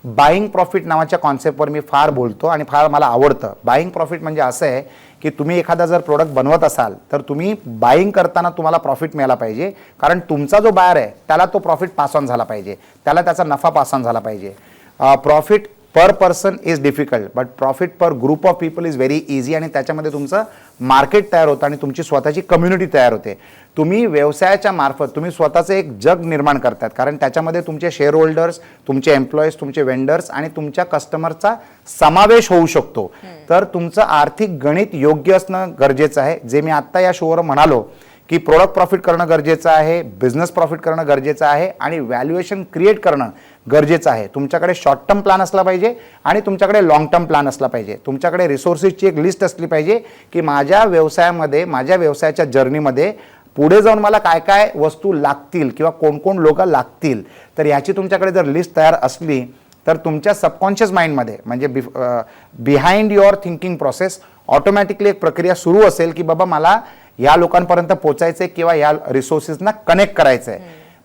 बाईंग प्रॉफिट नावाच्या कॉन्सेप्टवर मी फार बोलतो आणि फार मला आवडतं. बाईंग प्रॉफिट म्हणजे असं आहे की तुम्ही एखादा जर प्रोडक्ट बनवत असाल तर तुम्ही बाईंग करताना तुम्हाला प्रॉफिट मिळाला पाहिजे, कारण तुमचा जो बायर आहे त्याला तो प्रॉफिट पास ऑन झाला पाहिजे, त्याला त्याचा नफा पास ऑन झाला पाहिजे. Profit per person is difficult but profit per group of people is very easy. आणि त्याच्यामध्ये तुमचं मार्केट तयार होतं आणि तुमची स्वतःची कम्युनिटी तयार होते. तुम्ही व्यवसायाच्या मार्फत तुम्ही स्वतःचं एक जग निर्माण करतात, कारण त्याच्यामध्ये तुमचे शेअर होल्डर्स, तुमचे एम्प्लॉईज, तुमचे वेंडर्स आणि तुमच्या कस्टमरचा समावेश होऊ शकतो. तर तुमचं आर्थिक गणित योग्य असणं गरजेचं आहे. जे मी आत्ता या शोवर म्हणालो की प्रोडक्ट प्रॉफिट करणं गरजेचं आहे, बिझनेस प्रॉफिट करणं गरजेचं आहे आणि व्हॅल्युएशन क्रिएट करणं गरजेचं आहे. तुमच्याकडे शॉर्ट टर्म प्लॅन असला पाहिजे आणि तुमच्याकडे लॉंग टर्म प्लॅन असला पाहिजे. तुमच्याकडे रिसोर्सेसची एक लिस्ट असली पाहिजे की माझ्या व्यवसायामध्ये, माझ्या व्यवसायाच्या जर्नीमध्ये पुढे जाऊन मला काय काय वस्तू लागतील किंवा कोण कोण लोक लागतील. तर याची तुमच्याकडे जर लिस्ट तयार असली तर तुमच्या सबकॉन्शियस माइंडमध्ये म्हणजे behind your thinking process automatically एक प्रक्रिया सुरू असेल की बाबा मला या लोकांपर्यंत पोहोचायचंय किंवा या रिसोर्सेसना कनेक्ट करायचंय.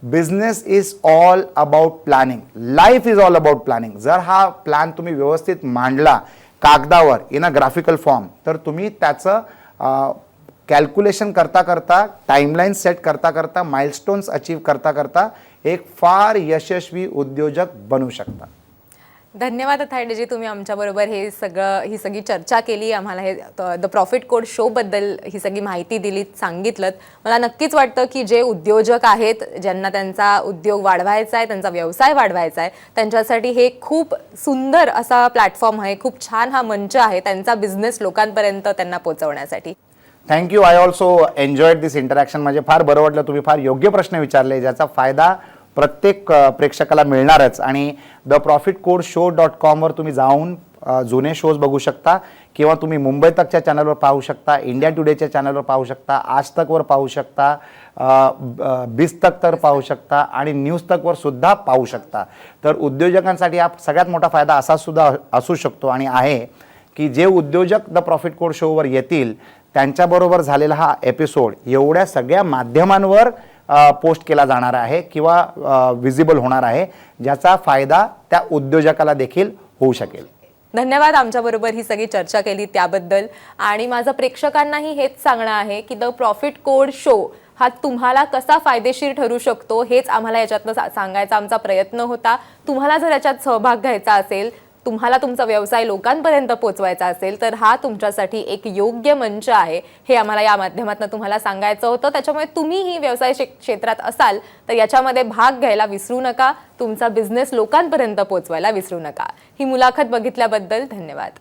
Business is all about planning, life is all about planning. जर हा प्लॅन तुम्ही व्यवस्थित मांडला कागदावर इन अ ग्राफिकल फॉर्म तर तुम्ही त्याचं कॅल्क्युलेशन करता करता, टाइमलाईन सेट करता करता, माइलस्टोन्स अचीव करता करता एक फार यशस्वी उद्योजक बनू शकता. धन्यवाद अथायडेजी, तुम्ही आमच्याबरोबर ही सगळी चर्चा केली, आम्हाला हे द प्रॉफिट कोड शो बद्दल ही सगळी माहिती दिली, सांगितलं. मला नक्कीच वाटतं की जे उद्योजक आहेत, ज्यांना त्यांचा उद्योग वाढवायचा आहे, त्यांचा व्यवसाय वाढवायचा आहे, त्यांच्यासाठी हे खूप सुंदर असा प्लॅटफॉर्म आहे, खूप छान हा मंच आहे त्यांचा बिझनेस लोकांपर्यंत त्यांना पोहोचवण्यासाठी. Thank you. I also enjoyed this interaction. म्हणजे फार बरं वाटलं, तुम्ही फार योग्य प्रश्न विचारले ज्याचा फायदा प्रत्येक प्रेक्षकाला मिळणारच. आणि द प्रॉफिट कोड शो.com वर तुम्ही जाऊन जुने शोज बघू शकता किंवा तुम्ही मुंबई तकच्या चॅनलवर पाहू शकता, इंडिया टुडेच्या चॅनलवर पाहू शकता, आज तकवर पाहू शकता, 20 तक तर पाहू शकता आणि न्यूज तकवर सुद्धा पाहू शकता. तर उद्योजकांसाठी हा सगळ्यात मोठा फायदा असा सुद्धा असू शकतो आणि आहे की जे उद्योजक द प्रॉफिट कोड शोवर येतील त्यांच्याबरोबर झालेला हा एपिसोड एवढ्या सगळ्या माध्यमांवर पोस्ट केला जाणार आहे किंवा विजिबल होणार आहे, ज्याचा फायदा त्या उद्योजकाला देखील होऊ शकेल. धन्यवाद आमच्याबरोबर ही सगळी चर्चा केली त्याबद्दल. आणि माझं प्रेक्षकांनाही हेच सांगणं आहे की द प्रॉफिट कोड शो हा तुम्हाला कसा फायदेशीर ठरू शकतो हेच आम्हाला याच्यातनं सांगायचा आमचा प्रयत्न होता. तुम्हाला जर याच्यात सहभाग घ्यायचा असेल, तुम्हाला तुमचा व्यवसाय लोकांपर्यंत पोहोचवायचा असेल तर हा तुमच्यासाठी एक योग्य मंच आहे, हे आम्हाला या माध्यमातून तुम्हाला सांगायचं होतं. त्याच्यामुळे तुम्हीही व्यवसाय क्षेत्रात असाल तर याच्यामध्ये भाग घ्यायला विसरू नका, तुमचा बिझनेस लोकांपर्यंत पोहोचवायला विसरू नका. ही मुलाखत बघितल्याबद्दल धन्यवाद.